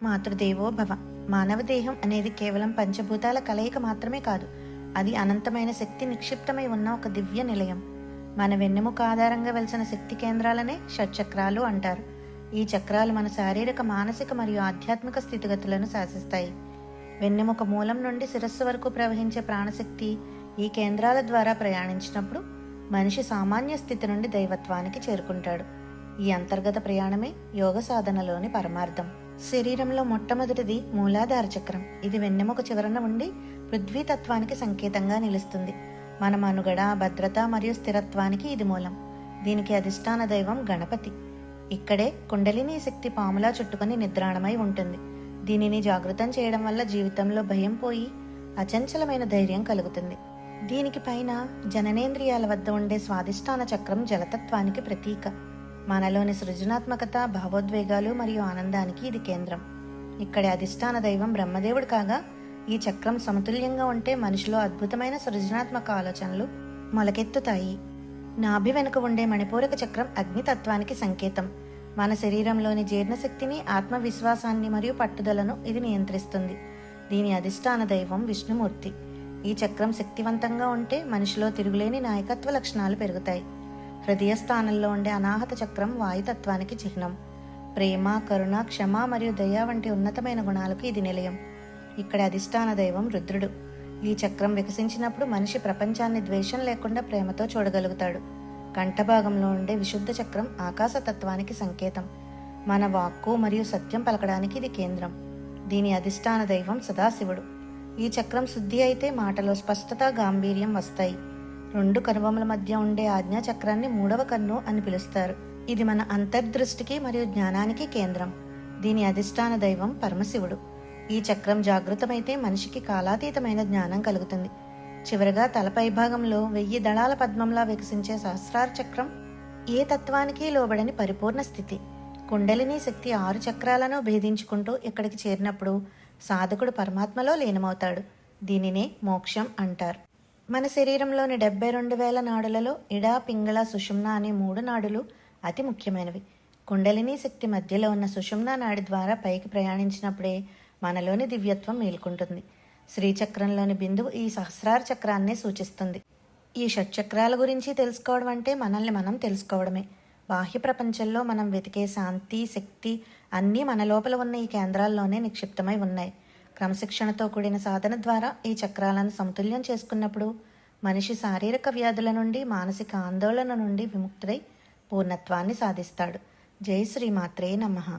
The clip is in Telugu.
మాతృదేవో భవ. మానవ దేహం అనేది కేవలం పంచభూతాల కలయిక మాత్రమే కాదు, అది అనంతమైన శక్తి నిక్షిప్తమై ఉన్న ఒక దివ్య నిలయం. మన వెన్నెముక ఆధారంగా వెలిసిన శక్తి కేంద్రాలనే షట్చక్రాలు అంటారు. ఈ చక్రాలు మన శారీరక, మానసిక మరియు ఆధ్యాత్మిక స్థితిగతులను శాసిస్తాయి. వెన్నెముక మూలం నుండి శిరస్సు వరకు ప్రవహించే ప్రాణశక్తి ఈ కేంద్రాల ద్వారా ప్రయాణించినప్పుడు మనిషి సామాన్య స్థితి నుండి దైవత్వానికి చేరుకుంటాడు. ఈ అంతర్గత ప్రయాణమే యోగ సాధనలోని పరమార్థం. శరీరంలో మొట్టమొదటిది మూలాధార చక్రం. ఇది వెన్నెముక చివరన ఉండి పృథ్వీతత్వానికి సంకేతంగా నిలుస్తుంది. మన మనుగడ, భద్రత మరియు స్థిరత్వానికి ఇది మూలం. దీనికి అధిష్టాన దైవం గణపతి. ఇక్కడే కుండలిని శక్తి పాములా చుట్టుకొని నిద్రాణమై ఉంటుంది. దీనిని జాగృతం చేయడం వల్ల జీవితంలో భయం పోయి అచంచలమైన ధైర్యం కలుగుతుంది. దీనికి పైన జననేంద్రియాల వద్ద ఉండే స్వాదిష్టాన చక్రం జలతత్వానికి ప్రతీక. మనలోని సృజనాత్మకత, భావోద్వేగాలు మరియు ఆనందానికి ఇది కేంద్రం. ఇక్కడి అధిష్టాన దైవం బ్రహ్మదేవుడు కాగా, ఈ చక్రం సమతుల్యంగా ఉంటే మనిషిలో అద్భుతమైన సృజనాత్మక ఆలోచనలు మొలకెత్తుతాయి. నాభి వెనుక ఉండే మణిపూరక చక్రం అగ్నితత్వానికి సంకేతం. మన శరీరంలోని జీర్ణశక్తిని, ఆత్మవిశ్వాసాన్ని మరియు పట్టుదలను ఇది నియంత్రిస్తుంది. దీని అధిష్టాన దైవం విష్ణుమూర్తి. ఈ చక్రం శక్తివంతంగా ఉంటే మనిషిలో తిరుగులేని నాయకత్వ లక్షణాలు పెరుగుతాయి. హృదయ స్థానంలో ఉండే అనాహత చక్రం వాయుతత్వానికి చిహ్నం. ప్రేమ, కరుణ, క్షమ మరియు దయ వంటి ఉన్నతమైన గుణాలకు ఇది నిలయం. ఇక్కడ అధిష్టాన దైవం రుద్రుడు. ఈ చక్రం వికసించినప్పుడు మనిషి ప్రపంచాన్ని ద్వేషం లేకుండా ప్రేమతో చూడగలుగుతాడు. కంఠభాగంలో ఉండే విశుద్ధ చక్రం ఆకాశతత్వానికి సంకేతం. మన వాక్కు మరియు సత్యం పలకడానికి ఇది కేంద్రం. దీని అధిష్టాన దైవం సదాశివుడు. ఈ చక్రం శుద్ధి అయితే మాటలో స్పష్టత, గాంభీర్యం వస్తాయి. రెండు కనుబొమ్మల మధ్య ఉండే ఆజ్ఞా చక్రాన్ని మూడవ కన్ను అని పిలుస్తారు. ఇది మన అంతర్దృష్టికి మరియు జ్ఞానానికి కేంద్రం. దీని అధిష్టాన దైవం పరమశివుడు. ఈ చక్రం జాగృతమైతే మనిషికి కాలాతీతమైన జ్ఞానం కలుగుతుంది. చివరగా తలపై భాగంలో 1000 దళాల పద్మంలా వికసించే సహస్రార చక్రం ఏ తత్వానికి లోబడని పరిపూర్ణ స్థితి. కుండలిని శక్తి 6 చక్రాలను భేదించుకుంటూ ఇక్కడికి చేరినప్పుడు సాధకుడు పరమాత్మలో లీనమవుతాడు. దీనినే మోక్షం అంటారు. మన శరీరంలోని 72,000 నాడులలో ఇడ, పింగళ, సుషుమ్న అనే 3 నాడులు అతి ముఖ్యమైనవి. కుండలిని శక్తి మధ్యలో ఉన్న సుషుమ్న నాడి ద్వారా పైకి ప్రయాణించినప్పుడే మనలోని దివ్యత్వం మేల్కొంటుంది. శ్రీచక్రంలోని బిందువు ఈ సహస్రార చక్రాన్నే సూచిస్తుంది. ఈ షట్చక్రాల గురించి తెలుసుకోవడం అంటే మనల్ని మనం తెలుసుకోవడమే. బాహ్య ప్రపంచంలో మనం వెతికే శాంతి, శక్తి అన్నీ మన లోపల ఉన్న ఈ కేంద్రాల్లోనే నిక్షిప్తమై ఉన్నాయి. క్రమశిక్షణతో కూడిన సాధన ద్వారా ఈ చక్రాలను సమతుల్యం చేసుకున్నప్పుడు మనిషి శారీరక వ్యాధుల నుండి, మానసిక ఆందోళన నుండి విముక్తుడై పూర్ణత్వాన్ని సాధిస్తాడు. జై శ్రీమాత్రే నమః.